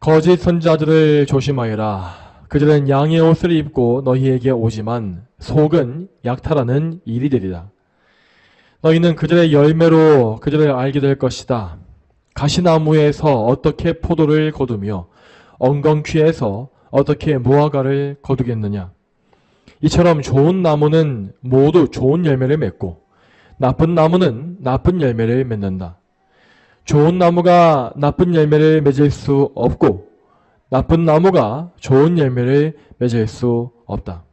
거짓 선지자들을 조심하여라. 그들은 양의 옷을 입고 너희에게 오지만 속은 약탈하는 이리들이라. 너희는 그들의 열매로 그들을 알게 될 것이다. 가시나무에서 어떻게 포도를 거두며 엉겅퀴에서 어떻게 무화과를 거두겠느냐. 이처럼 좋은 나무는 모두 좋은 열매를 맺고 나쁜 나무는 나쁜 열매를 맺는다. 좋은 나무가 나쁜 열매를 맺을 수 없고 나쁜 나무가 좋은 열매를 맺을 수 없다.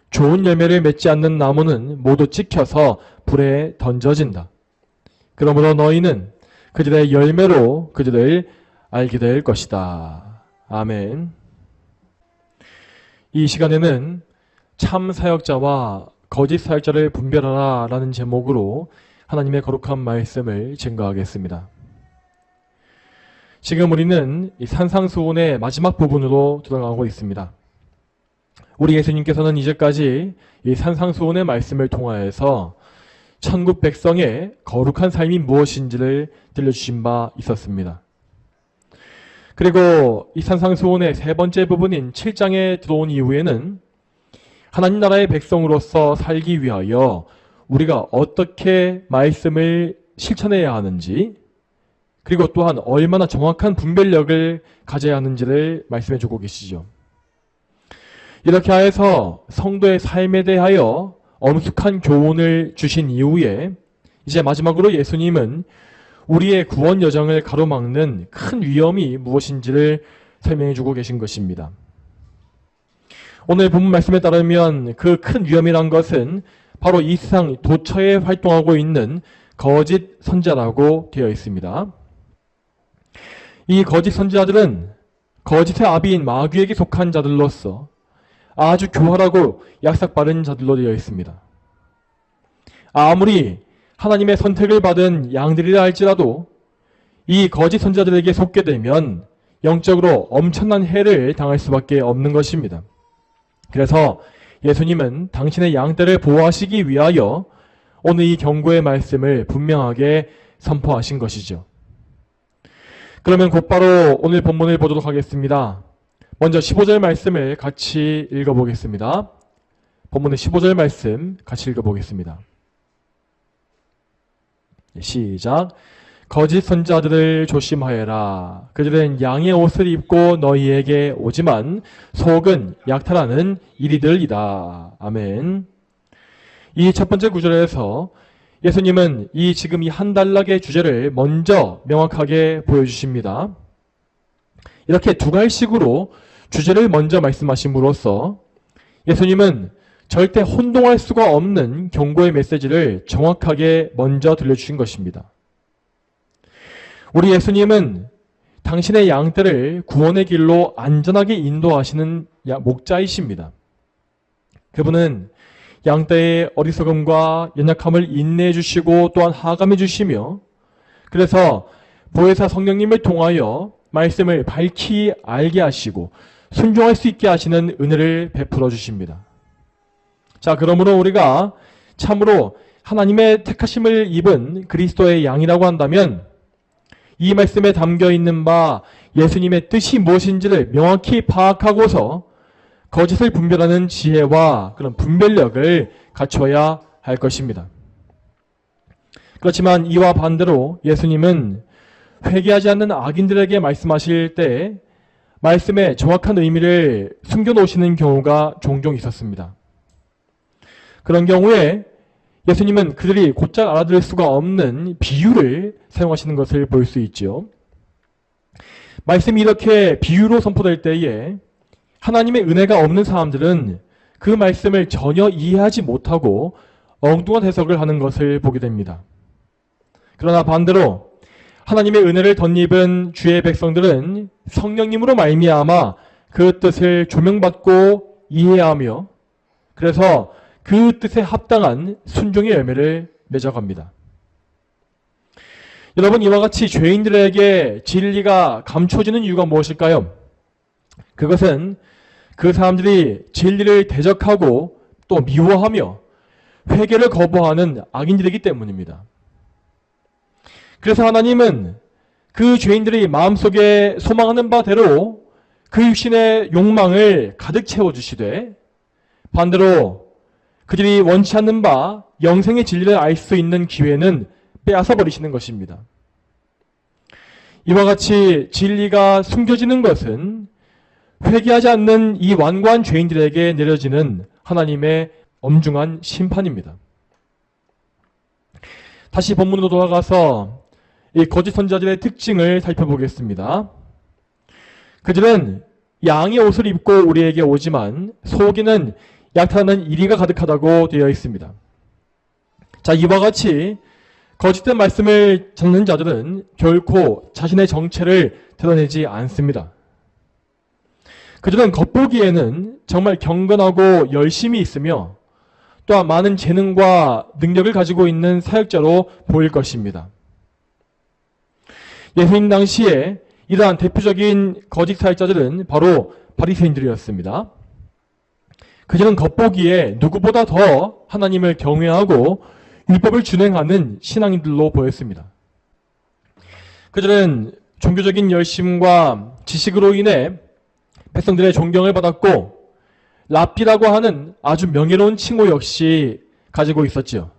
좋은 열매를 맺지 않는 나무는 모두 찍혀서 불에 던져진다. 그러므로 너희는 그들의 열매로 그들을 알게 될 것이다. 아멘. 이 시간에는 참 사역자와 거짓 사역자를 분별하라 라는 제목으로 하나님의 거룩한 말씀을 증거하겠습니다. 지금 우리는 이 산상수훈의 마지막 부분으로 들어가고 있습니다. 우리 예수님께서는 이제까지 이 산상수훈의 말씀을 통하여서 천국 백성의 거룩한 삶이 무엇인지를 들려주신 바 있었습니다. 그리고 이 산상수훈의 세 번째 부분인 7장에 들어온 이후에는 하나님 나라의 백성으로서 살기 위하여 우리가 어떻게 말씀을 실천해야 하는지, 그리고 또한 얼마나 정확한 분별력을 가져야 하는지를 말씀해 주고 계시죠. 이렇게 하여서 성도의 삶에 대하여 엄숙한 교훈을 주신 이후에 이제 마지막으로 예수님은 우리의 구원 여정을 가로막는 큰 위험이 무엇인지를 설명해 주고 계신 것입니다. 오늘 본문 말씀에 따르면 그 큰 위험이란 것은 바로 이 세상 도처에 활동하고 있는 거짓 선지자라고 되어 있습니다. 이 거짓 선지자들은 거짓의 아비인 마귀에게 속한 자들로서 아주 교활하고 약삭빠른 자들로 되어 있습니다. 아무리 하나님의 선택을 받은 양들이라 할지라도 이 거짓 선지자들에게 속게 되면 영적으로 엄청난 해를 당할 수밖에 없는 것입니다. 그래서 예수님은 당신의 양떼를 보호하시기 위하여 오늘 이 경고의 말씀을 분명하게 선포하신 것이죠. 그러면 곧바로 오늘 본문을 보도록 하겠습니다. 먼저 15절 말씀을 같이 읽어보겠습니다. 본문의 15절 말씀 같이 읽어보겠습니다. 시작. 거짓 선지자들을 조심하여라. 그들은 양의 옷을 입고 너희에게 오지만 속은 약탈하는 이리들이다. 아멘. 이 첫 번째 구절에서 예수님은 지금 이 한 단락의 주제를 먼저 명확하게 보여주십니다. 이렇게 두 갈식으로 주제를 먼저 말씀하심으로써 예수님은 절대 혼동할 수가 없는 경고의 메시지를 정확하게 먼저 들려주신 것입니다. 우리 예수님은 당신의 양떼를 구원의 길로 안전하게 인도하시는 목자이십니다. 그분은 양떼의 어리석음과 연약함을 인내해 주시고 또한 하감해 주시며, 그래서 보혜사 성령님을 통하여 말씀을 밝히 알게 하시고 순종할 수 있게 하시는 은혜를 베풀어 주십니다. 자, 그러므로 우리가 참으로 하나님의 택하심을 입은 그리스도의 양이라고 한다면 이 말씀에 담겨 있는 바 예수님의 뜻이 무엇인지를 명확히 파악하고서 거짓을 분별하는 지혜와 그런 분별력을 갖춰야 할 것입니다. 그렇지만 이와 반대로 예수님은 회개하지 않는 악인들에게 말씀하실 때 말씀의 정확한 의미를 숨겨놓으시는 경우가 종종 있었습니다. 그런 경우에 예수님은 그들이 곧잘 알아들을 수가 없는 비유를 사용하시는 것을 볼 수 있죠. 말씀이 이렇게 비유로 선포될 때에 하나님의 은혜가 없는 사람들은 그 말씀을 전혀 이해하지 못하고 엉뚱한 해석을 하는 것을 보게 됩니다. 그러나 반대로 하나님의 은혜를 덧입은 주의 백성들은 성령님으로 말미암아 그 뜻을 조명받고 이해하며 그래서 그 뜻에 합당한 순종의 열매를 맺어갑니다. 여러분, 이와 같이 죄인들에게 진리가 감춰지는 이유가 무엇일까요? 그것은 그 사람들이 진리를 대적하고 또 미워하며 회개를 거부하는 악인들이기 때문입니다. 그래서 하나님은 그 죄인들이 마음속에 소망하는 바대로 그 육신의 욕망을 가득 채워주시되 반대로 그들이 원치 않는 바 영생의 진리를 알 수 있는 기회는 빼앗아 버리시는 것입니다. 이와 같이 진리가 숨겨지는 것은 회개하지 않는 이 완고한 죄인들에게 내려지는 하나님의 엄중한 심판입니다. 다시 본문으로 돌아가서 이 거짓 선지자들의 특징을 살펴보겠습니다. 그들은 양의 옷을 입고 우리에게 오지만 속에는 약탈하는 이리가 가득하다고 되어 있습니다. 자, 이와 같이 거짓된 말씀을 전하는 자들은 결코 자신의 정체를 드러내지 않습니다. 그들은 겉보기에는 정말 경건하고 열심히 있으며 또한 많은 재능과 능력을 가지고 있는 사역자로 보일 것입니다. 예수님 당시에 이러한 대표적인 거짓 사역자들은 바로 바리새인들이었습니다. 그들은 겉보기에 누구보다 더 하나님을 경외하고 율법을 준행하는 신앙인들로 보였습니다. 그들은 종교적인 열심과 지식으로 인해 백성들의 존경을 받았고 랍비라고 하는 아주 명예로운 칭호 역시 가지고 있었지요.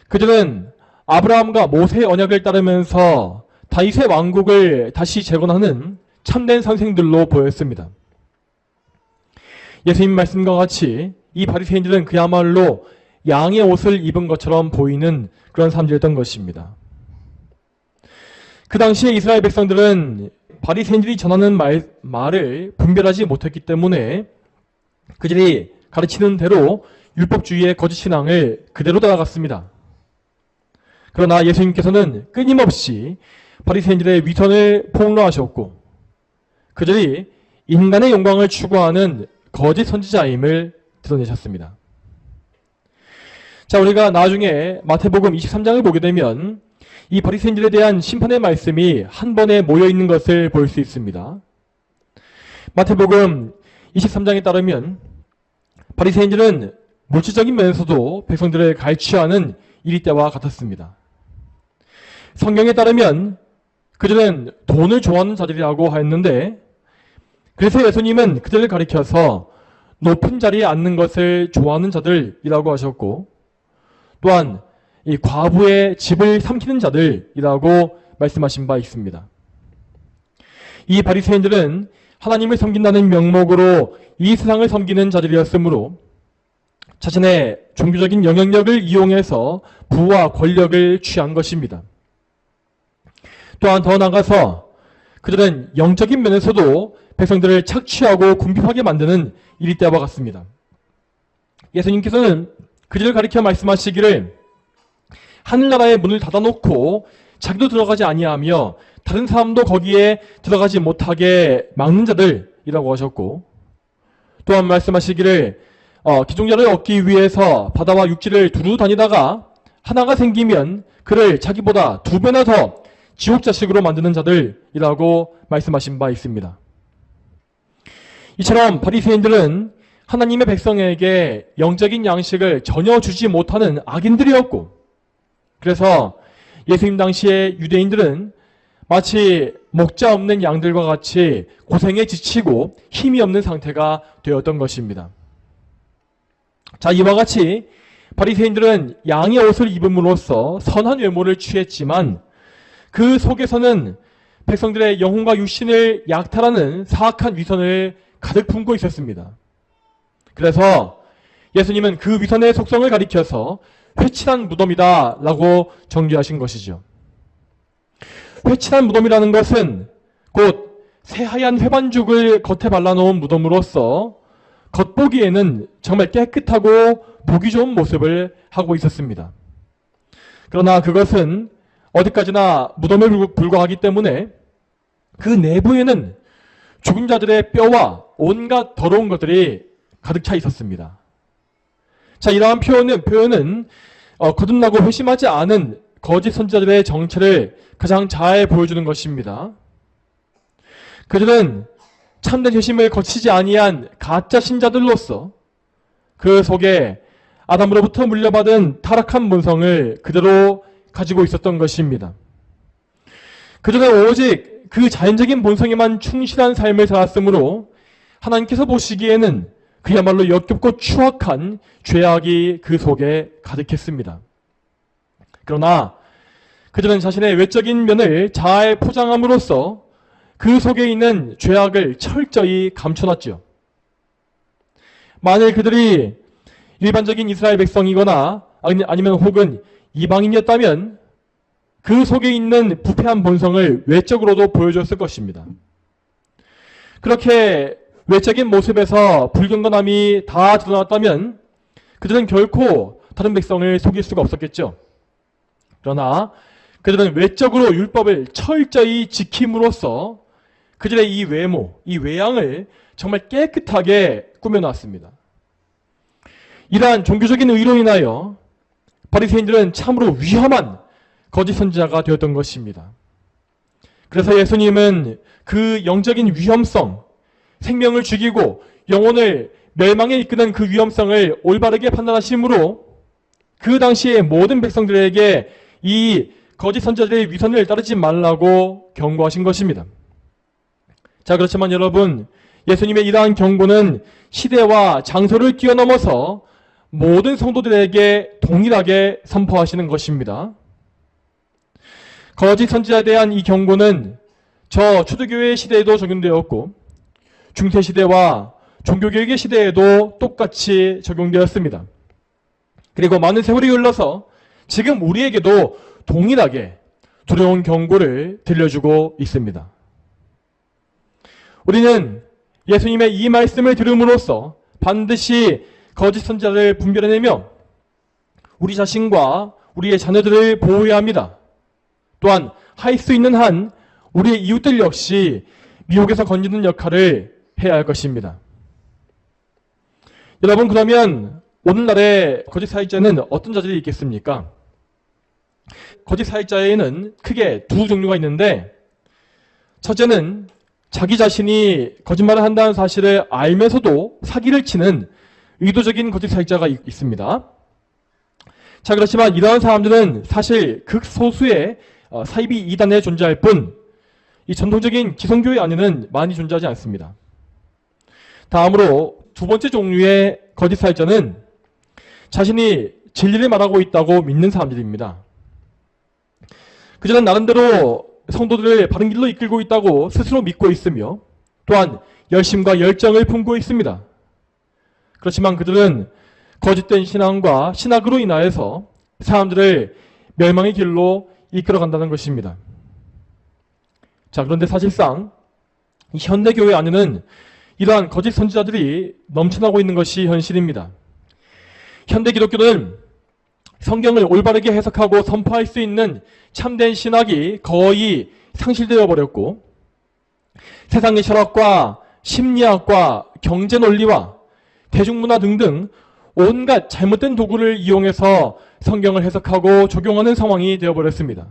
그들은 아브라함과 모세의 언약을 따르면서 다윗의 왕국을 다시 재건하는 참된 선생들로 보였습니다. 예수님 말씀과 같이 이 바리새인들은 그야말로 양의 옷을 입은 것처럼 보이는 그런 사람들이었던 것입니다. 그 당시에 이스라엘 백성들은 바리새인들이 전하는 말을 분별하지 못했기 때문에 그들이 가르치는 대로 율법주의의 거짓 신앙을 그대로 따라갔습니다. 그러나 예수님께서는 끊임없이 바리새인들의 위선을 폭로하셨고 그들이 인간의 영광을 추구하는 거짓 선지자임을 드러내셨습니다. 자, 우리가 나중에 마태복음 23장을 보게 되면 이 바리새인들에 대한 심판의 말씀이 한 번에 모여 있는 것을 볼 수 있습니다. 마태복음 23장에 따르면 바리새인들은 물질적인 면에서도 백성들을 갈취하는 이리때와 같았습니다. 성경에 따르면 그들은 돈을 좋아하는 자들이라고 하였는데 그래서 예수님은 그들을 가리켜서 높은 자리에 앉는 것을 좋아하는 자들이라고 하셨고 또한 이 과부의 집을 삼키는 자들이라고 말씀하신 바 있습니다. 이 바리새인들은 하나님을 섬긴다는 명목으로 이 세상을 섬기는 자들이었으므로 자신의 종교적인 영향력을 이용해서 부와 권력을 취한 것입니다. 또한 더 나아가서 그들은 영적인 면에서도 백성들을 착취하고 궁핍하게 만드는 이리때와 같습니다. 예수님께서는 그들을 가리켜 말씀하시기를 하늘나라의 문을 닫아놓고 자기도 들어가지 아니하며 다른 사람도 거기에 들어가지 못하게 막는 자들이라고 하셨고 또한 말씀하시기를 기종자를 얻기 위해서 바다와 육지를 두루 다니다가 하나가 생기면 그를 자기보다 2배나 더 지옥 자식으로 만드는 자들이라고 말씀하신 바 있습니다. 이처럼 바리새인들은 하나님의 백성에게 영적인 양식을 전혀 주지 못하는 악인들이었고 그래서 예수님 당시에 유대인들은 마치 목자 없는 양들과 같이 고생에 지치고 힘이 없는 상태가 되었던 것입니다. 자, 이와 같이 바리새인들은 양의 옷을 입음으로써 선한 외모를 취했지만 그 속에서는 백성들의 영혼과 육신을 약탈하는 사악한 위선을 가득 품고 있었습니다. 그래서 예수님은 그 위선의 속성을 가리켜서 회칠한 무덤이다 라고 정죄하신 것이죠. 회칠한 무덤이라는 것은 곧 새하얀 회반죽을 겉에 발라놓은 무덤으로서 겉보기에는 정말 깨끗하고 보기 좋은 모습을 하고 있었습니다. 그러나 그것은 어디까지나 무덤에 불과하기 때문에 그 내부에는 죽은 자들의 뼈와 온갖 더러운 것들이 가득 차 있었습니다. 자, 이러한 표현은 거듭나고 회심하지 않은 거짓 선지자들의 정체를 가장 잘 보여주는 것입니다. 그들은 참된 회심을 거치지 아니한 가짜 신자들로서 그 속에 아담으로부터 물려받은 타락한 본성을 그대로 가지고 있었던 것입니다. 그들은 오직 그 자연적인 본성에만 충실한 삶을 살았으므로 하나님께서 보시기에는 그야말로 역겹고 추악한 죄악이 그 속에 가득했습니다. 그러나 그들은 자신의 외적인 면을 잘 포장함으로써 그 속에 있는 죄악을 철저히 감춰놨죠. 만일 그들이 일반적인 이스라엘 백성이거나 아니면 혹은 이방인이었다면 그 속에 있는 부패한 본성을 외적으로도 보여줬을 것입니다. 그렇게 외적인 모습에서 불경건함이 다 드러났다면 그들은 결코 다른 백성을 속일 수가 없었겠죠. 그러나 그들은 외적으로 율법을 철저히 지킴으로써 그들의 이 외모, 이 외양을 정말 깨끗하게 꾸며놨습니다. 이러한 종교적인 의로 인하여 바리새인들은 참으로 위험한 거짓 선지자가 되었던 것입니다. 그래서 예수님은 그 영적인 위험성, 생명을 죽이고 영혼을 멸망에 이끄는 그 위험성을 올바르게 판단하심으로 그 당시의 모든 백성들에게 이 거짓 선지자들의 위선을 따르지 말라고 경고하신 것입니다. 자, 그렇지만 여러분, 예수님의 이러한 경고는 시대와 장소를 뛰어넘어서 모든 성도들에게 동일하게 선포하시는 것입니다. 거짓 선지자에 대한 이 경고는 저 초대교회 시대에도 적용되었고 중세시대와 종교개혁의 시대에도 똑같이 적용되었습니다. 그리고 많은 세월이 흘러서 지금 우리에게도 동일하게 두려운 경고를 들려주고 있습니다. 우리는 예수님의 이 말씀을 들음으로써 반드시 거짓 선지자를 분별해내며 우리 자신과 우리의 자녀들을 보호해야 합니다. 또한 할 수 있는 한 우리의 이웃들 역시 미혹에서 건지는 역할을 해야 할 것입니다. 여러분, 그러면 오늘날의 거짓 사역자는 어떤 자들이 있겠습니까? 거짓 사역자에는 크게 두 종류가 있는데, 첫째는 자기 자신이 거짓말을 한다는 사실을 알면서도 사기를 치는 의도적인 거짓 사역자가 있습니다. 자, 그렇지만 이러한 사람들은 사실 극소수의 사이비 이단에 존재할 뿐 이 전통적인 기성교회 안에는 많이 존재하지 않습니다. 다음으로 두 번째 종류의 거짓 사역자는 자신이 진리를 말하고 있다고 믿는 사람들입니다. 그들은 나름대로 성도들을 바른 길로 이끌고 있다고 스스로 믿고 있으며 또한 열심과 열정을 품고 있습니다. 그렇지만 그들은 거짓된 신앙과 신학으로 인하여서 사람들을 멸망의 길로 이끌어간다는 것입니다. 자, 그런데 사실상 이 현대교회 안에는 이러한 거짓 선지자들이 넘쳐나고 있는 것이 현실입니다. 현대 기독교는 성경을 올바르게 해석하고 선포할 수 있는 참된 신학이 거의 상실되어 버렸고 세상의 철학과 심리학과 경제 논리와 대중문화 등등 온갖 잘못된 도구를 이용해서 성경을 해석하고 적용하는 상황이 되어버렸습니다.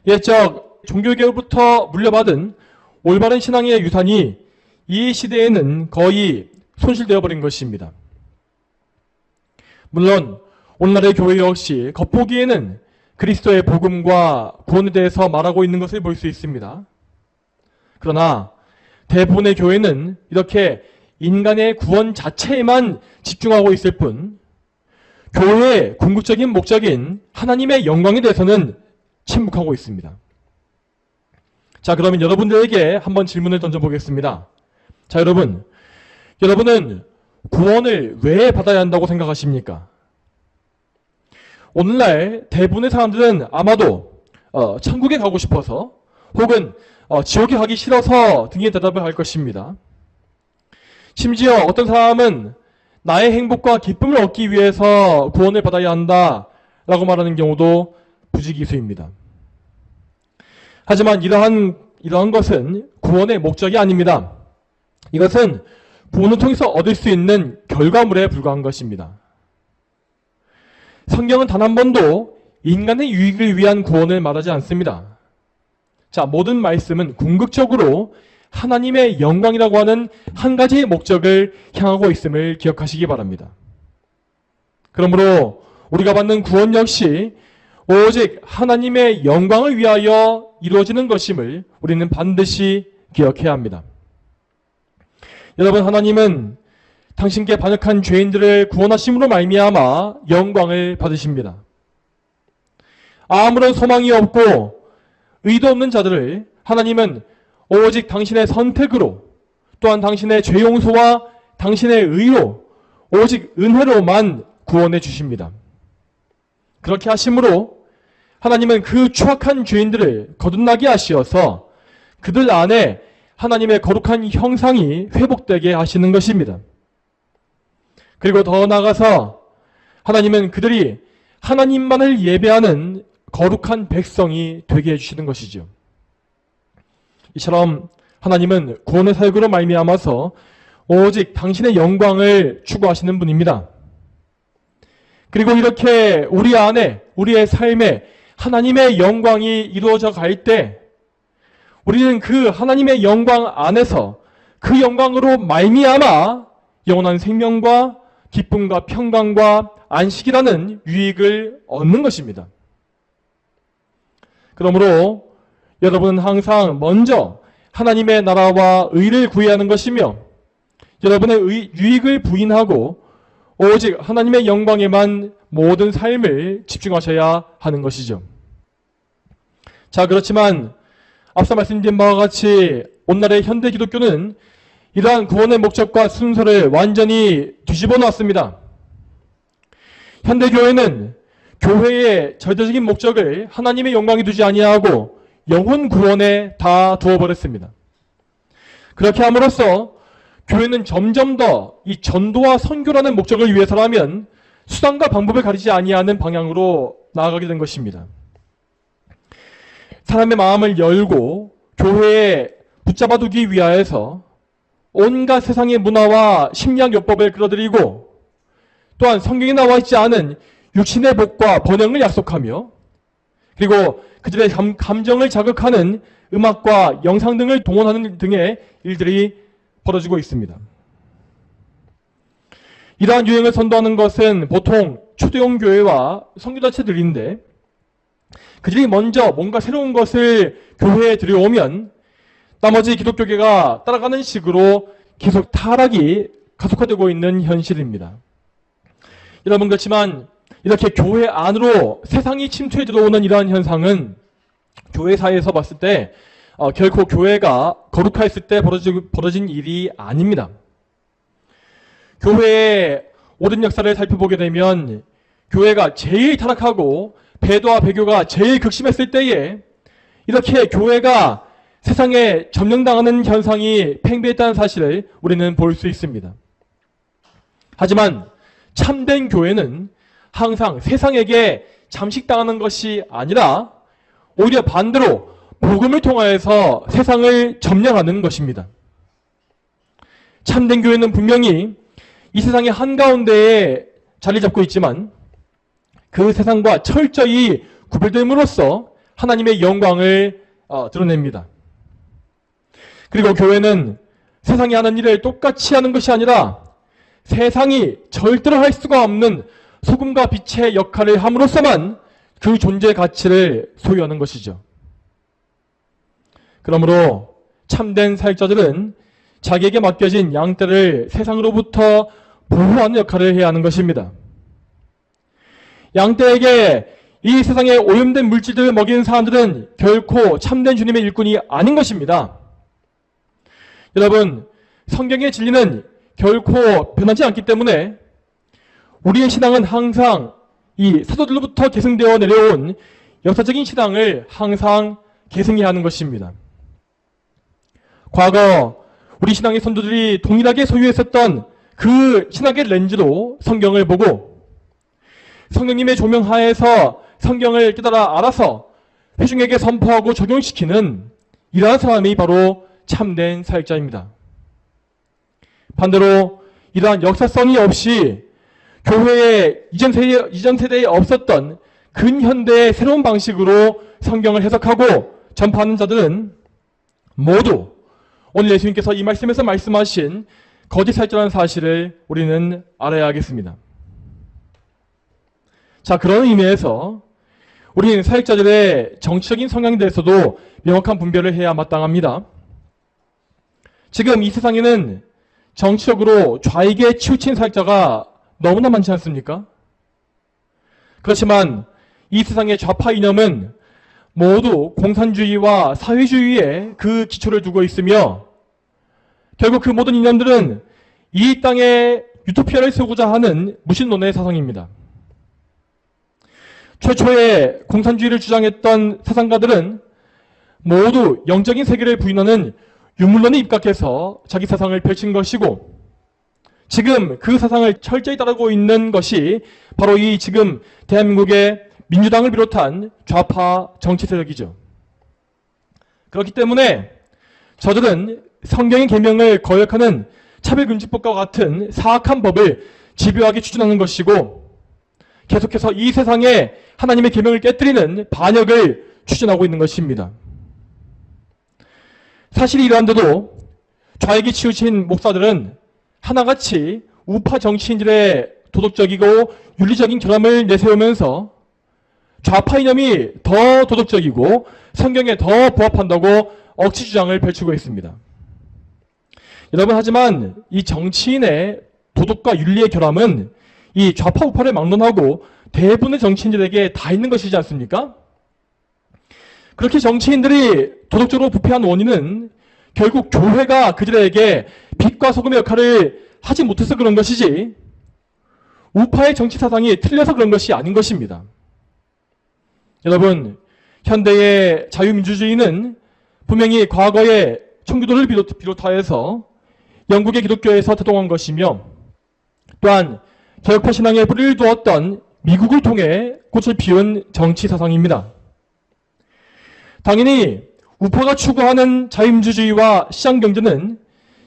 옛적 종교개혁부터 물려받은 올바른 신앙의 유산이 이 시대에는 거의 손실되어 버린 것입니다. 물론 오늘날의 교회 역시 겉보기에는 그리스도의 복음과 구원에 대해서 말하고 있는 것을 볼 수 있습니다. 그러나 대부분의 교회는 이렇게 인간의 구원 자체에만 집중하고 있을 뿐 교회의 궁극적인 목적인 하나님의 영광에 대해서는 침묵하고 있습니다. 자, 그러면 여러분들에게 한번 질문을 던져보겠습니다. 자, 여러분은 구원을 왜 받아야 한다고 생각하십니까? 오늘날 대부분의 사람들은 아마도 천국에 가고 싶어서 혹은 지옥에 가기 싫어서 등의 대답을 할 것입니다. 심지어 어떤 사람은 나의 행복과 기쁨을 얻기 위해서 구원을 받아야 한다라고 말하는 경우도 부지기수입니다. 하지만 이러한 것은 구원의 목적이 아닙니다. 이것은 구원을 통해서 얻을 수 있는 결과물에 불과한 것입니다. 성경은 단 한 번도 인간의 유익을 위한 구원을 말하지 않습니다. 자, 모든 말씀은 궁극적으로 하나님의 영광이라고 하는 한 가지의 목적을 향하고 있음을 기억하시기 바랍니다. 그러므로 우리가 받는 구원 역시 오직 하나님의 영광을 위하여 이루어지는 것임을 우리는 반드시 기억해야 합니다. 여러분, 하나님은 당신께 반역한 죄인들을 구원하심으로 말미암아 영광을 받으십니다. 아무런 소망이 없고 의도 없는 자들을 하나님은 오직 당신의 선택으로, 또한 당신의 죄 용서와 당신의 의로, 오직 은혜로만 구원해 주십니다. 그렇게 하심으로 하나님은 그 추악한 죄인들을 거듭나게 하시어서 그들 안에 하나님의 거룩한 형상이 회복되게 하시는 것입니다. 그리고 더 나아가서 하나님은 그들이 하나님만을 예배하는 거룩한 백성이 되게 해주시는 것이죠. 이처럼 하나님은 구원의 사역으로 말미암아서 오직 당신의 영광을 추구하시는 분입니다. 그리고 이렇게 우리 안에, 우리의 삶에 하나님의 영광이 이루어져 갈 때 우리는 그 하나님의 영광 안에서 그 영광으로 말미암아 영원한 생명과 기쁨과 평강과 안식이라는 유익을 얻는 것입니다. 그러므로 여러분은 항상 먼저 하나님의 나라와 의를 구해야 하는 것이며 여러분의 유익을 부인하고 오직 하나님의 영광에만 모든 삶을 집중하셔야 하는 것이죠. 자, 그렇지만 앞서 말씀드린 바와 같이 오늘날의 현대 기독교는 이러한 구원의 목적과 순서를 완전히 뒤집어 놓았습니다. 현대 교회는 교회의 절대적인 목적을 하나님의 영광에 두지 아니하고 영혼 구원에 다 두어버렸습니다. 그렇게 함으로써 교회는 점점 더 이 전도와 선교라는 목적을 위해서라면 수단과 방법을 가리지 아니하는 방향으로 나아가게 된 것입니다. 사람의 마음을 열고 교회에 붙잡아두기 위하여서 온갖 세상의 문화와 심리학 요법을 끌어들이고 또한 성경에 나와 있지 않은 육신의 복과 번영을 약속하며 그리고 그들의 감정을 자극하는 음악과 영상 등을 동원하는 등의 일들이 벌어지고 있습니다. 이러한 유행을 선도하는 것은 보통 초대형 교회와 선교단체들인데 그들이 먼저 뭔가 새로운 것을 교회에 들여오면 나머지 기독교계가 따라가는 식으로 계속 타락이 가속화되고 있는 현실입니다. 여러분, 그렇지만 이렇게 교회 안으로 세상이 침투해 들어오는 이러한 현상은 교회사에서 봤을 때 결코 교회가 거룩하였을 때 벌어진 일이 아닙니다. 교회의 오랜 역사를 살펴보게 되면 교회가 제일 타락하고 배도와 배교가 제일 극심했을 때에 이렇게 교회가 세상에 점령당하는 현상이 팽배했다는 사실을 우리는 볼 수 있습니다. 하지만 참된 교회는 항상 세상에게 잠식당하는 것이 아니라 오히려 반대로 복음을 통하여서 세상을 점령하는 것입니다. 참된 교회는 분명히 이 세상의 한가운데에 자리 잡고 있지만 그 세상과 철저히 구별됨으로써 하나님의 영광을 드러냅니다. 그리고 교회는 세상이 하는 일을 똑같이 하는 것이 아니라 세상이 절대로 할 수가 없는 소금과 빛의 역할을 함으로써만 그 존재의 가치를 소유하는 것이죠. 그러므로 참된 사역자들은 자기에게 맡겨진 양떼를 세상으로부터 보호하는 역할을 해야 하는 것입니다. 양떼에게 이 세상에 오염된 물질들을 먹이는 사람들은 결코 참된 주님의 일꾼이 아닌 것입니다. 여러분, 성경의 진리는 결코 변하지 않기 때문에 우리의 신앙은 항상 이 사도들로부터 계승되어 내려온 역사적인 신앙을 항상 계승해야 하는 것입니다. 과거 우리 신앙의 선조들이 동일하게 소유했었던 그 신학의 렌즈로 성경을 보고 성령님의 조명 하에서 성경을 깨달아 알아서 회중에게 선포하고 적용시키는 이러한 사람이 바로 참된 사역자입니다. 반대로 이러한 역사성이 없이 교회의 이전 세대에 없었던 근현대의 새로운 방식으로 성경을 해석하고 전파하는 자들은 모두 오늘 예수님께서 이 말씀에서 말씀하신 거짓 사역자라는 사실을 우리는 알아야 하겠습니다. 자, 그런 의미에서 우리는 사역자들의 정치적인 성향에 대해서도 명확한 분별을 해야 마땅합니다. 지금 이 세상에는 정치적으로 좌익에 치우친 사역자가 너무나 많지 않습니까? 그렇지만 이 세상의 좌파 이념은 모두 공산주의와 사회주의에 그 기초를 두고 있으며 결국 그 모든 이념들은 이 땅에 유토피아를 세우고자 하는 무신론의 사상입니다. 최초에 공산주의를 주장했던 사상가들은 모두 영적인 세계를 부인하는 유물론에 입각해서 자기 사상을 펼친 것이고 지금 그 사상을 철저히 따르고 있는 것이 바로 이 지금 대한민국의 민주당을 비롯한 좌파 정치 세력이죠. 그렇기 때문에 저들은 성경의 계명을 거역하는 차별금지법과 같은 사악한 법을 집요하게 추진하는 것이고 계속해서 이 세상에 하나님의 계명을 깨뜨리는 반역을 추진하고 있는 것입니다. 사실 이러한데도 좌익에 치우친 목사들은 하나같이 우파 정치인들의 도덕적이고 윤리적인 결함을 내세우면서 좌파 이념이 더 도덕적이고 성경에 더 부합한다고 억지 주장을 펼치고 있습니다. 여러분, 하지만 이 정치인의 도덕과 윤리의 결함은 이 좌파 우파를 막론하고 대부분의 정치인들에게 다 있는 것이지 않습니까? 그렇게 정치인들이 도덕적으로 부패한 원인은 결국 교회가 그들에게 빛과 소금의 역할을 하지 못해서 그런 것이지 우파의 정치 사상이 틀려서 그런 것이 아닌 것입니다. 여러분, 현대의 자유민주주의는 분명히 과거의 청교도를 비롯하여서 영국의 기독교에서 태동한 것이며 또한 개혁파 신앙에 뿌리를 두었던 미국을 통해 꽃을 피운 정치 사상입니다. 당연히 우파가 추구하는 자유민주주의와 시장경제는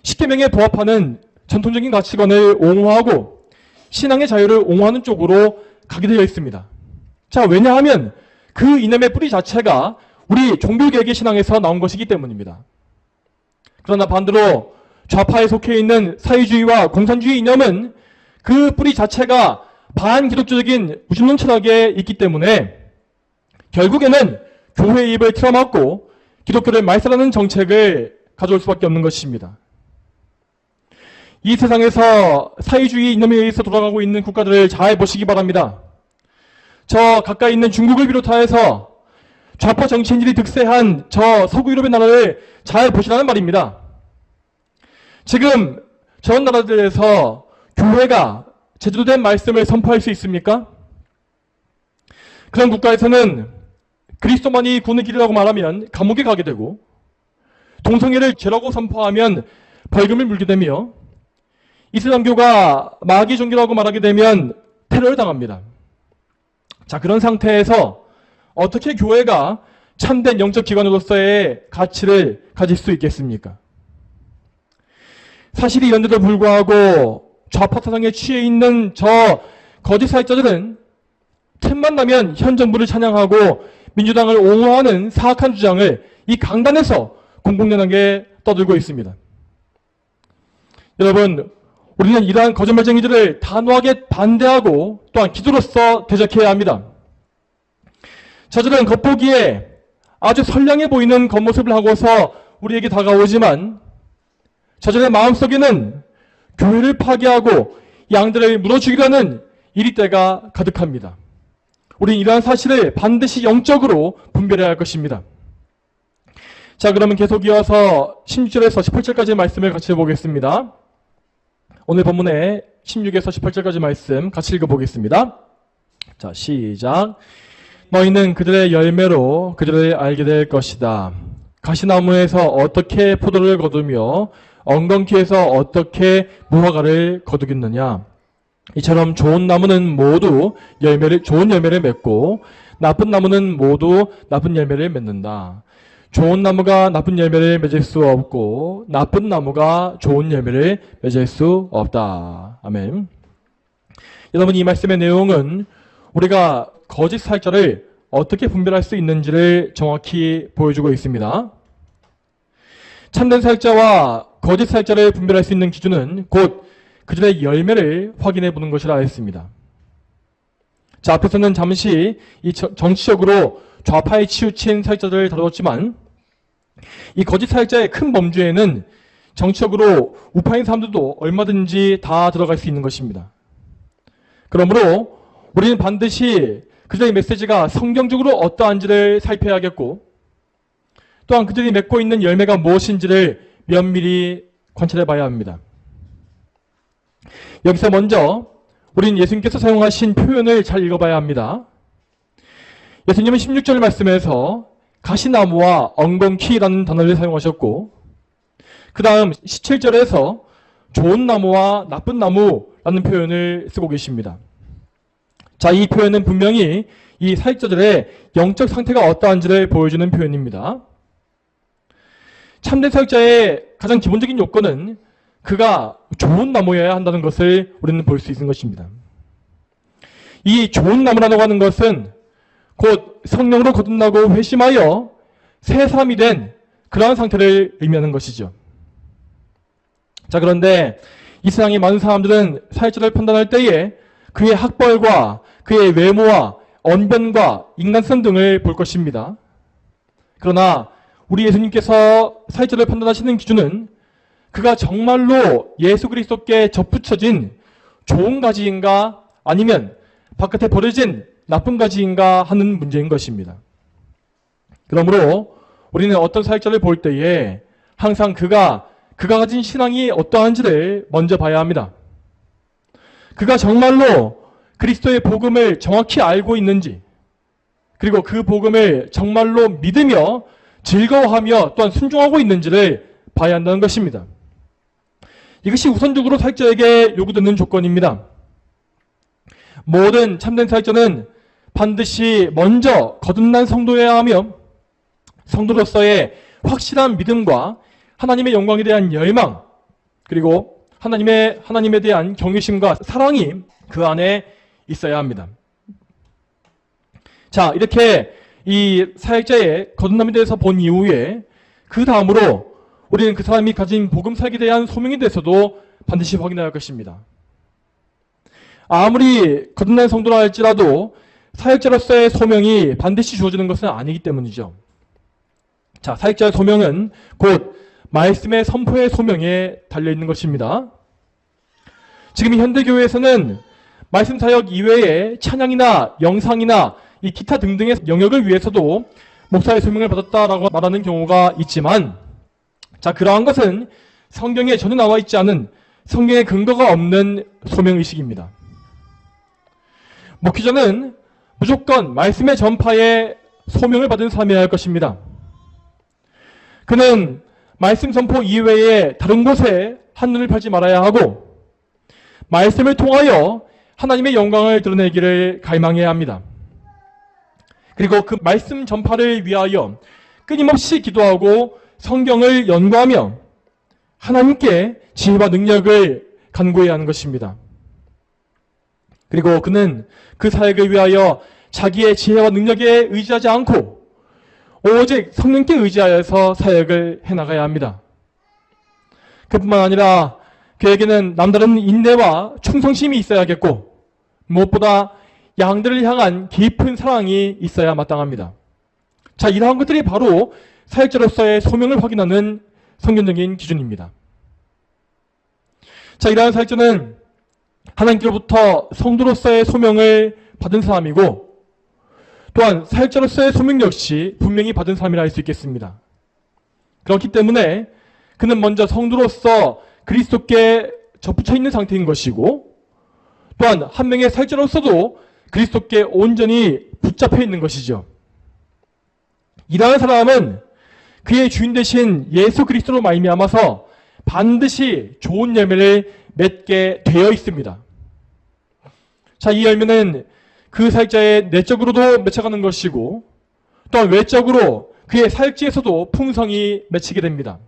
십계명에 부합하는 전통적인 가치관을 옹호하고 신앙의 자유를 옹호하는 쪽으로 가게 되어 있습니다. 자, 왜냐하면 그 이념의 뿌리 자체가 우리 종교개혁의 신앙에서 나온 것이기 때문입니다. 그러나 반대로 좌파에 속해 있는 사회주의와 공산주의 이념은 그 뿌리 자체가 반기독교적인 무신론 철학에 있기 때문에 결국에는 교회의 입을 틀어막고 기독교를 말살하는 정책을 가져올 수밖에 없는 것입니다. 이 세상에서 사회주의 이념에 의해서 돌아가고 있는 국가들을 잘 보시기 바랍니다. 저 가까이 있는 중국을 비롯하여서 좌파 정치인들이 득세한 저 서구 유럽의 나라를 잘 보시라는 말입니다. 지금 저런 나라들에서 교회가 제대로 된 말씀을 선포할 수 있습니까? 그런 국가에서는 그리스도만이 구원의 길이라고 말하면 감옥에 가게 되고 동성애를 죄라고 선포하면 벌금을 물게 되며 이슬람교가 마귀 종교라고 말하게 되면 테러를 당합니다. 자, 그런 상태에서 어떻게 교회가 참된 영적 기관으로서의 가치를 가질 수 있겠습니까? 사실이 이런데도 불구하고 좌파 사상에 취해 있는 저 거짓 사역자들은 틈만 나면 현 정부를 찬양하고 민주당을 옹호하는 사악한 주장을 이 강단에서 공공연하게 떠들고 있습니다. 여러분, 우리는 이러한 거짓말쟁이들을 단호하게 반대하고 또한 기도로서 대적해야 합니다. 저들은 겉보기에 아주 선량해 보이는 겉모습을 하고서 우리에게 다가오지만 저들의 마음속에는 교회를 파괴하고 양들을 물어죽이려는 이리떼가 가득합니다. 우리는 이러한 사실을 반드시 영적으로 분별해야 할 것입니다. 자, 그러면 계속 이어서 16절에서 18절까지 말씀을 같이 보겠습니다. 오늘 본문의 16에서 18절까지 말씀 같이 읽어보겠습니다. 자, 시작. 너희는 그들의 열매로 그들을 알게 될 것이다. 가시나무에서 어떻게 포도를 거두며 엉겅퀴에서 어떻게 무화과를 거두겠느냐. 이처럼 좋은 나무는 모두 좋은 열매를 맺고 나쁜 나무는 모두 나쁜 열매를 맺는다. 좋은 나무가 나쁜 열매를 맺을 수 없고 나쁜 나무가 좋은 열매를 맺을 수 없다. 아멘. 여러분, 이 말씀의 내용은 우리가 거짓 사역자를 어떻게 분별할 수 있는지를 정확히 보여주고 있습니다. 참된 사역자와 거짓 사역자를 분별할 수 있는 기준은 곧 그들의 열매를 확인해 보는 것이라 했습니다. 자, 앞에서는 잠시 이 정치적으로 좌파에 치우친 사역자들을 다루었지만 이 거짓 사역자의 큰 범주에는 정치적으로 우파인 사람들도 얼마든지 다 들어갈 수 있는 것입니다. 그러므로 우리는 반드시 그들의 메시지가 성경적으로 어떠한지를 살펴야겠고 또한 그들이 맺고 있는 열매가 무엇인지를 면밀히 관찰해 봐야 합니다. 여기서 먼저 우리는 예수님께서 사용하신 표현을 잘 읽어봐야 합니다. 예수님은 16절 말씀에서 가시나무와 엉겅퀴라는 단어를 사용하셨고 그 다음 17절에서 좋은 나무와 나쁜 나무라는 표현을 쓰고 계십니다. 자, 이 표현은 분명히 이 사역자들의 영적 상태가 어떠한지를 보여주는 표현입니다. 참된 사역자의 가장 기본적인 요건은 그가 좋은 나무여야 한다는 것을 우리는 볼 수 있는 것입니다. 이 좋은 나무라고 하는 것은 곧 성령으로 거듭나고 회심하여 새 사람이 된 그러한 상태를 의미하는 것이죠. 자, 그런데 이 세상의 많은 사람들은 사역자를 판단할 때에 그의 학벌과 그의 외모와 언변과 인간성 등을 볼 것입니다. 그러나 우리 예수님께서 사역자를 판단하시는 기준은 그가 정말로 예수 그리스도께 접붙여진 좋은 가지인가 아니면 바깥에 버려진 나쁜 가지인가 하는 문제인 것입니다. 그러므로 우리는 어떤 사역자를 볼 때에 항상 그가 가진 신앙이 어떠한지를 먼저 봐야 합니다. 그가 정말로 그리스도의 복음을 정확히 알고 있는지 그리고 그 복음을 정말로 믿으며 즐거워하며 또한 순종하고 있는지를 봐야 한다는 것입니다. 이것이 우선적으로 사역자에게 요구되는 조건입니다. 모든 참된 사역자는 반드시 먼저 거듭난 성도여야 하며 성도로서의 확실한 믿음과 하나님의 영광에 대한 열망 그리고 하나님에 대한 경외심과 사랑이 그 안에 있어야 합니다. 자, 이렇게 이 사역자의 거듭남에 대해서 본 이후에 그 다음으로 우리는 그 사람이 가진 복음 사역에 대한 소명에 대해서도 반드시 확인해야 할 것입니다. 아무리 거듭난 성도라 할지라도 사역자로서의 소명이 반드시 주어지는 것은 아니기 때문이죠. 자, 사역자의 소명은 곧 말씀의 선포의 소명에 달려있는 것입니다. 지금 현대교회에서는 말씀 사역 이외에 찬양이나 영상이나 이 기타 등등의 영역을 위해서도 목사의 소명을 받았다라고 말하는 경우가 있지만 자, 그러한 것은 성경에 전혀 나와 있지 않은 성경에 근거가 없는 소명의식입니다. 목회자는 무조건 말씀의 전파에 소명을 받은 사람이어야 할 것입니다. 그는 말씀 선포 이외에 다른 곳에 한눈을 팔지 말아야 하고 말씀을 통하여 하나님의 영광을 드러내기를 갈망해야 합니다. 그리고 그 말씀 전파를 위하여 끊임없이 기도하고 성경을 연구하며 하나님께 지혜와 능력을 간구해야 하는 것입니다. 그리고 그는 그 사역을 위하여 자기의 지혜와 능력에 의지하지 않고 오직 성령께 의지하여서 사역을 해나가야 합니다. 그뿐만 아니라 그에게는 남다른 인내와 충성심이 있어야겠고 무엇보다 양들을 향한 깊은 사랑이 있어야 마땅합니다. 자, 이러한 것들이 바로 사역자로서의 소명을 확인하는 성경적인 기준입니다. 자, 이러한 사역자는 하나님께로부터 성도로서의 소명을 받은 사람이고 또한 사역자로서의 소명 역시 분명히 받은 사람이라 할 수 있겠습니다. 그렇기 때문에 그는 먼저 성도로서 그리스도께 접붙여 있는 상태인 것이고 또한 한 명의 사역자로서도 그리스도께 온전히 붙잡혀 있는 것이죠. 이러한 사람은 그의 주인 되신 예수 그리스도로 말미암아서 반드시 좋은 열매를 맺게 되어 있습니다. 자, 이 열매는 그 사역자의 내적으로도 맺혀가는 것이고 또한 외적으로 그의 사역지에서도 풍성이 맺히게 됩니다.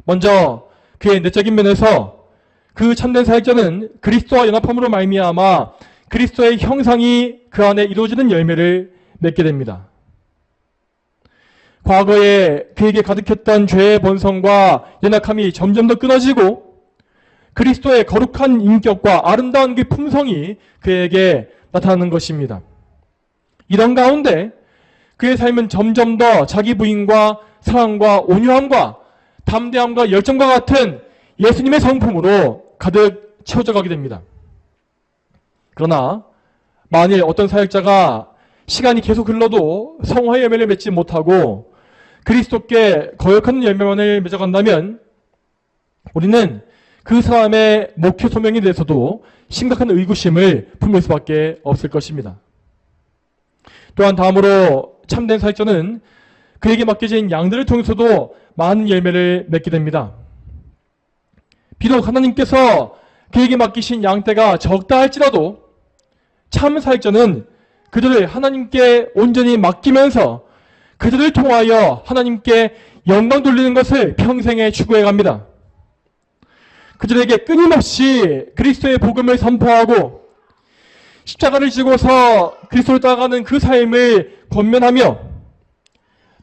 먼저 그의 내적인 면에서 그 참된 사역자는 그리스도와 연합함으로 말미암아 그리스도의 형상이 그 안에 이루어지는 열매를 맺게 됩니다. 과거에 그에게 가득했던 죄의 본성과 연약함이 점점 더 끊어지고 그리스도의 거룩한 인격과 아름다운 그 품성이 그에게 나타나는 것입니다. 이런 가운데 그의 삶은 점점 더 자기 부인과 사랑과 온유함과 담대함과 열정과 같은 예수님의 성품으로 가득 채워져 가게 됩니다. 그러나 만일 어떤 사역자가 시간이 계속 흘러도 성화의 열매를 맺지 못하고 그리스도께 거역하는 열매만을 맺어간다면 우리는 그 사람의 목회 소명에 대해서도 심각한 의구심을 품을 수밖에 없을 것입니다. 또한 다음으로 참된 사역자는 그에게 맡겨진 양들을 통해서도 많은 열매를 맺게 됩니다. 비록 하나님께서 그에게 맡기신 양떼가 적다 할지라도 참 사역자는 그들을 하나님께 온전히 맡기면서 그들을 통하여 하나님께 영광 돌리는 것을 평생에 추구해 갑니다. 그들에게 끊임없이 그리스도의 복음을 선포하고 십자가를 지고서 그리스도를 따라가는 그 삶을 권면하며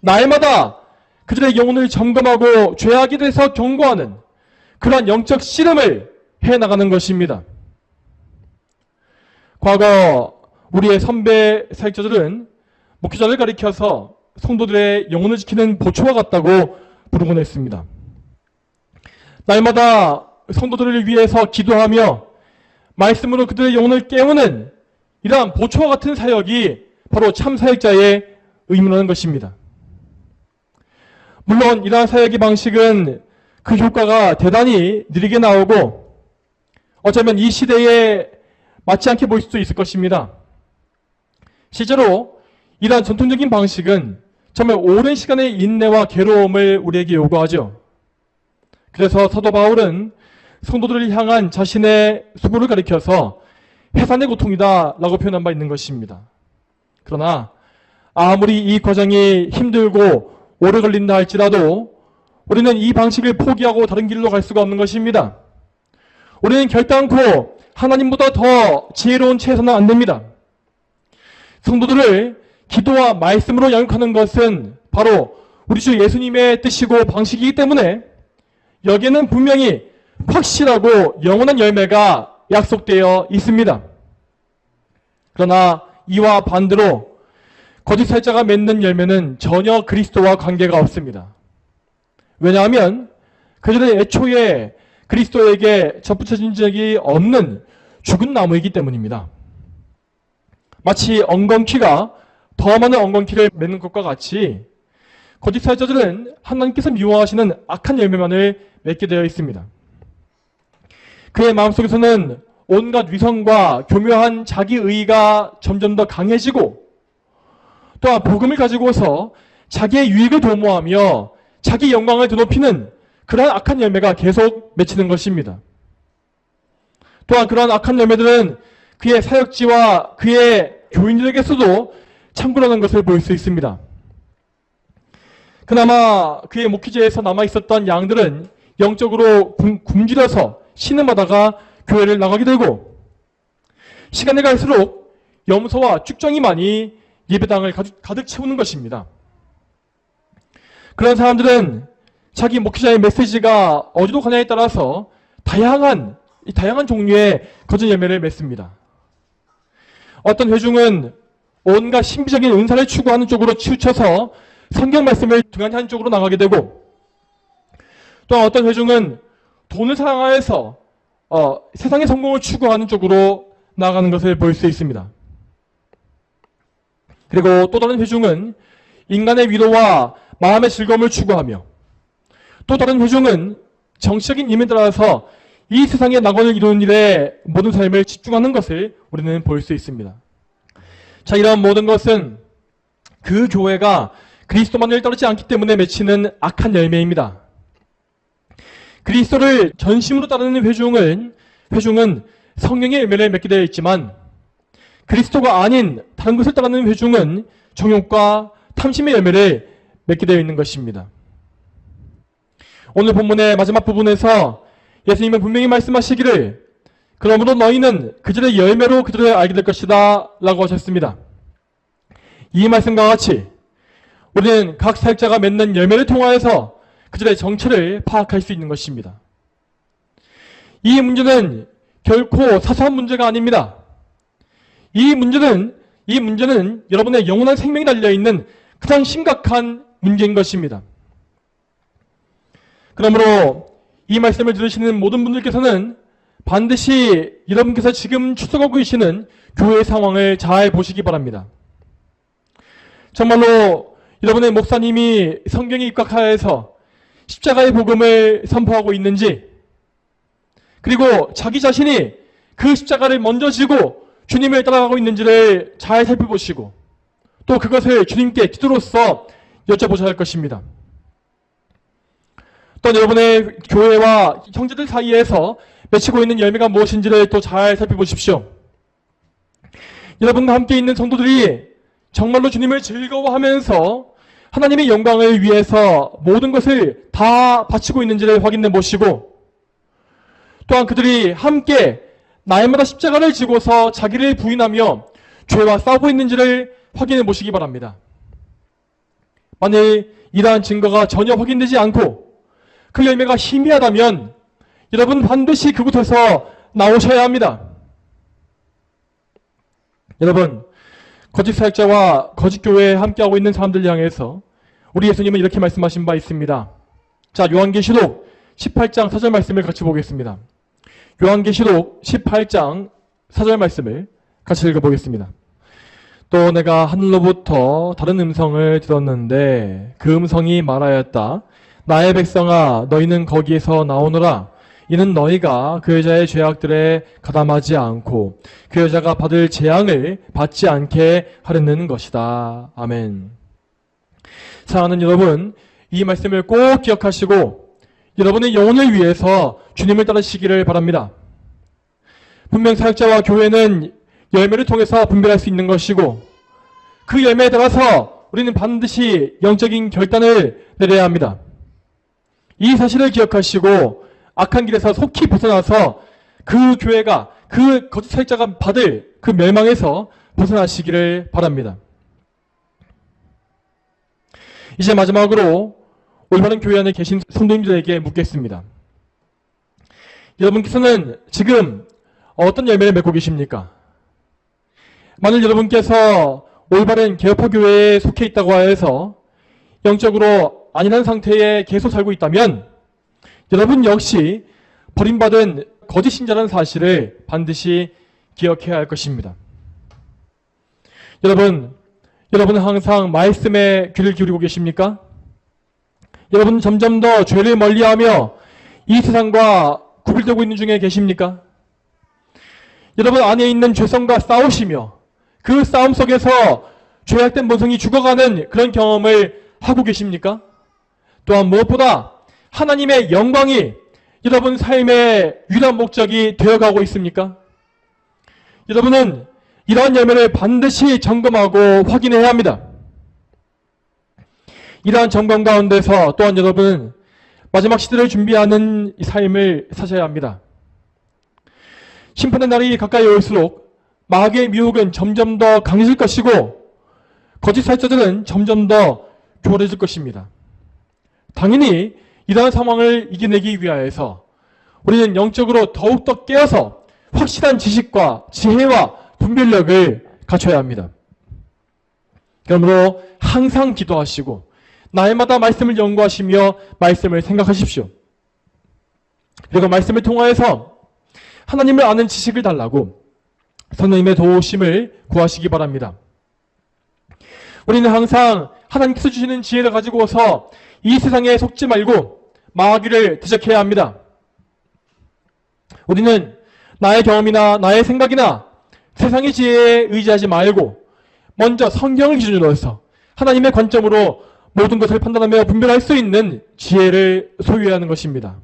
날마다 그들의 영혼을 점검하고 죄악에 대해서 경고하는 그러한 영적 씨름을 해나가는 것입니다. 과거 우리의 선배 사역자들은 목회자를 가리켜서 성도들의 영혼을 지키는 보초와 같다고 부르곤 했습니다. 날마다 성도들을 위해서 기도하며 말씀으로 그들의 영혼을 깨우는 이러한 보초와 같은 사역이 바로 참 사역자의 의무라는 것입니다. 물론 이러한 사역의 방식은 그 효과가 대단히 느리게 나오고 어쩌면 이 시대에 맞지 않게 보일 수도 있을 것입니다. 실제로 이러한 전통적인 방식은 정말 오랜 시간의 인내와 괴로움을 우리에게 요구하죠. 그래서 사도 바울은 성도들을 향한 자신의 수고를 가리켜서 해산의 고통이다 라고 표현한 바 있는 것입니다. 그러나 아무리 이 과정이 힘들고 오래 걸린다 할지라도 우리는 이 방식을 포기하고 다른 길로 갈 수가 없는 것입니다. 우리는 결단코 하나님보다 더 지혜로운 채 해서는 안 됩니다. 성도들을 기도와 말씀으로 양육하는 것은 바로 우리 주 예수님의 뜻이고 방식이기 때문에 여기에는 분명히 확실하고 영원한 열매가 약속되어 있습니다. 그러나 이와 반대로 거짓 사역자가 맺는 열매는 전혀 그리스도와 관계가 없습니다. 왜냐하면 그들은 애초에 그리스도에게 접붙여진 적이 없는 죽은 나무이기 때문입니다. 마치 엉겅퀴가 더 많은 엉겅퀴를 맺는 것과 같이 거짓 사역자들은 하나님께서 미워하시는 악한 열매만을 맺게 되어 있습니다. 그의 마음속에서는 온갖 위선과 교묘한 자기의가 점점 더 강해지고 또한 복음을 가지고서 자기의 유익을 도모하며 자기 영광을 드높이는 그러한 악한 열매가 계속 맺히는 것입니다. 또한 그러한 악한 열매들은 그의 사역지와 그의 교인들에게서도 창궐하는 것을 볼 수 있습니다. 그나마 그의 목회지에서 남아있었던 양들은 영적으로 굶주려서 신음하다가 교회를 나가게 되고 시간이 갈수록 염소와 쭉정이 많이 예배당을 가득 채우는 것입니다. 그런 사람들은 자기 목회자의 메시지가 어디로 가냐에 따라서 다양한 종류의 거짓 열매를 맺습니다. 어떤 회중은 온갖 신비적인 은사를 추구하는 쪽으로 치우쳐서 성경 말씀을 등한히 쪽으로 나가게 되고 또 어떤 회중은 돈을 사랑하여서 세상의 성공을 추구하는 쪽으로 나아가는 것을 볼 수 있습니다. 그리고 또 다른 회중은 인간의 위로와 마음의 즐거움을 추구하며 또 다른 회중은 정치적인 힘에 따라서 이 세상의 낙원을 이루는 일에 모든 삶을 집중하는 것을 우리는 볼 수 있습니다. 자, 이런 모든 것은 그 교회가 그리스도만을 따르지 않기 때문에 맺히는 악한 열매입니다. 그리스도를 전심으로 따르는 회중은 성령의 열매를 맺게 되어 있지만 그리스도가 아닌 다른 것을 따르는 회중은 정욕과 탐심의 열매를 맺게 되어 있는 것입니다. 오늘 본문의 마지막 부분에서 예수님은 분명히 말씀하시기를 그러므로 너희는 그들의 열매로 그들을 알게 될 것이다 라고 하셨습니다. 이 말씀과 같이 우리는 각 사역자가 맺는 열매를 통하여서 그들의 정체를 파악할 수 있는 것입니다. 이 문제는 결코 사소한 문제가 아닙니다. 이 문제는 여러분의 영원한 생명이 달려있는 가장 심각한 문제인 것입니다. 그러므로 이 말씀을 들으시는 모든 분들께서는 반드시 여러분께서 지금 출석하고 계시는 교회 상황을 잘 보시기 바랍니다. 정말로 여러분의 목사님이 성경에 입각하여서 십자가의 복음을 선포하고 있는지, 그리고 자기 자신이 그 십자가를 먼저 지고 주님을 따라가고 있는지를 잘 살펴보시고 또 그것을 주님께 기도로서 여쭤보셔야 할 것입니다. 또 여러분의 교회와 형제들 사이에서 맺히고 있는 열매가 무엇인지를 또 잘 살펴보십시오. 여러분과 함께 있는 성도들이 정말로 주님을 즐거워하면서 하나님의 영광을 위해서 모든 것을 다 바치고 있는지를 확인해 보시고, 또한 그들이 함께 날마다 십자가를 지고서 자기를 부인하며 죄와 싸우고 있는지를 확인해 보시기 바랍니다. 만일 이러한 증거가 전혀 확인되지 않고 그 열매가 희미하다면 여러분 반드시 그곳에서 나오셔야 합니다. 여러분, 거짓 사역자와 거짓 교회에 함께하고 있는 사람들 향해서 우리 예수님은 이렇게 말씀하신 바 있습니다. 자, 요한계시록 18장 4절 말씀을 같이 보겠습니다. 요한계시록 18장 4절 말씀을 같이 읽어보겠습니다. 또 내가 하늘로부터 다른 음성을 들었는데 그 음성이 말하였다. 나의 백성아, 너희는 거기에서 나오너라. 이는 너희가 그 여자의 죄악들에 가담하지 않고 그 여자가 받을 재앙을 받지 않게 하려는 것이다. 아멘. 사랑하는 여러분, 이 말씀을 꼭 기억하시고 여러분의 영혼을 위해서 주님을 따르시기를 바랍니다. 분명 사역자와 교회는 열매를 통해서 분별할 수 있는 것이고 그 열매에 따라서 우리는 반드시 영적인 결단을 내려야 합니다. 이 사실을 기억하시고 악한 길에서 속히 벗어나서 그 교회가, 그 거짓 사역자가 받을 그 멸망에서 벗어나시기를 바랍니다. 이제 마지막으로 올바른 교회 안에 계신 성도님들에게 묻겠습니다. 여러분께서는 지금 어떤 열매를 맺고 계십니까? 만일 여러분께서 올바른 개혁파 교회에 속해 있다고 하여서 영적으로 안일한 상태에 계속 살고 있다면 여러분 역시 버림받은 거짓 신자라는 사실을 반드시 기억해야 할 것입니다. 여러분은 항상 말씀에 귀를 기울이고 계십니까? 여러분은 점점 더 죄를 멀리하며 이 세상과 구별되고 있는 중에 계십니까? 여러분 안에 있는 죄성과 싸우시며 그 싸움 속에서 죄악된 본성이 죽어가는 그런 경험을 하고 계십니까? 또한 무엇보다 하나님의 영광이 여러분 삶의 유일한 목적이 되어가고 있습니까? 여러분은 이러한 열매를 반드시 점검하고 확인해야 합니다. 이러한 점검 가운데서 또한 여러분은 마지막 시대를 준비하는 이 삶을 사셔야 합니다. 심판의 날이 가까이 올수록 마귀의 미혹은 점점 더 강해질 것이고 거짓 사역자들은 점점 더 교활해질 것입니다. 당연히 이러한 상황을 이겨내기 위하여서 우리는 영적으로 더욱더 깨어서 확실한 지식과 지혜와 분별력을 갖춰야 합니다. 그러므로 항상 기도하시고 날마다 말씀을 연구하시며 말씀을 생각하십시오. 그리고 말씀을 통하여서 하나님을 아는 지식을 달라고 성령님의 도우심을 구하시기 바랍니다. 우리는 항상 하나님께서 주시는 지혜를 가지고서 이 세상에 속지 말고 마귀를 대적해야 합니다. 우리는 나의 경험이나 나의 생각이나 세상의 지혜에 의지하지 말고 먼저 성경을 기준으로 해서 하나님의 관점으로 모든 것을 판단하며 분별할 수 있는 지혜를 소유해야 하는 것입니다.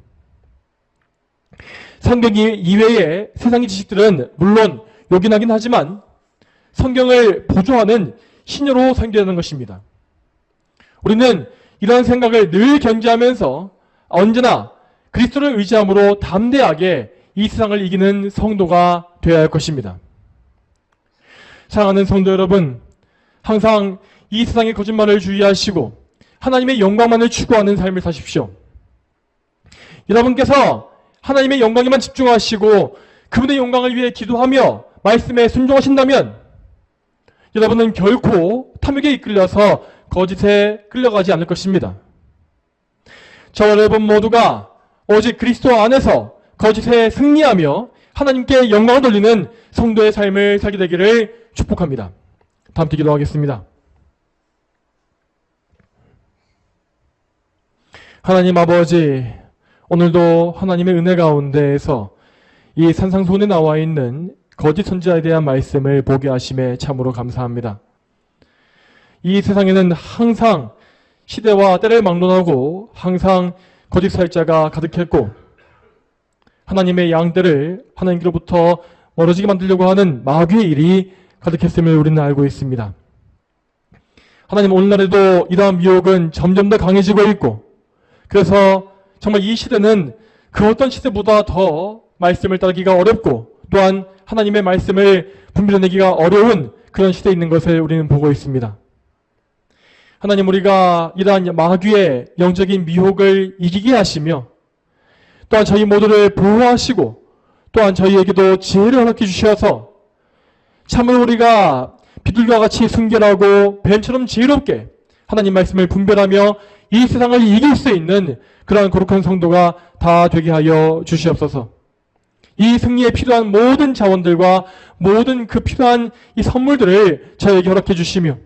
성경 이외의 세상의 지식들은 물론 요긴하긴 하지만 성경을 보조하는 신여로 사용되는 것입니다. 우리는 이러한 생각을 늘 견지하면서 언제나 그리스도를 의지함으로 담대하게 이 세상을 이기는 성도가 되어야 할 것입니다. 사랑하는 성도 여러분, 항상 이 세상의 거짓말을 주의하시고 하나님의 영광만을 추구하는 삶을 사십시오. 여러분께서 하나님의 영광에만 집중하시고 그분의 영광을 위해 기도하며 말씀에 순종하신다면 여러분은 결코 탐욕에 이끌려서 거짓에 끌려가지 않을 것입니다. 저와 여러분 모두가 오직 그리스도 안에서 거짓에 승리하며 하나님께 영광을 돌리는 성도의 삶을 살게 되기를 축복합니다. 다 함께 기도하겠습니다. 하나님 아버지, 오늘도 하나님의 은혜 가운데에서 이 산상수훈에 나와 있는 거짓 선지자에 대한 말씀을 보게 하심에 참으로 감사합니다. 이 세상에는 항상 시대와 때를 막론하고 항상 거짓 사역자가 가득했고 하나님의 양떼를 하나님께로부터 멀어지게 만들려고 하는 마귀의 일이 가득했음을 우리는 알고 있습니다. 하나님, 오늘날에도 이러한 미혹은 점점 더 강해지고 있고 그래서 정말 이 시대는 그 어떤 시대보다 더 말씀을 따르기가 어렵고 또한 하나님의 말씀을 분별해내기가 어려운 그런 시대에 있는 것을 우리는 보고 있습니다. 하나님, 우리가 이러한 마귀의 영적인 미혹을 이기게 하시며 또한 저희 모두를 보호하시고 또한 저희에게도 지혜를 허락해 주셔서 참으로 우리가 비둘기와 같이 순결하고 뱀처럼 지혜롭게 하나님 말씀을 분별하며 이 세상을 이길 수 있는 그러한 거룩한 성도가 다 되게 하여 주시옵소서. 이 승리에 필요한 모든 자원들과 모든 그 필요한 이 선물들을 저에게 허락해 주시며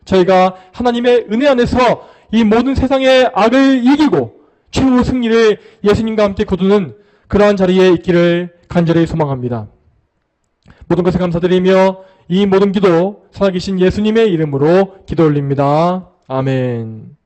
저희가 하나님의 은혜 안에서 이 모든 세상의 악을 이기고 최후 승리를 예수님과 함께 거두는 그러한 자리에 있기를 간절히 소망합니다. 모든 것을 감사드리며 이 모든 기도 살아계신 예수님의 이름으로 기도 올립니다. 아멘.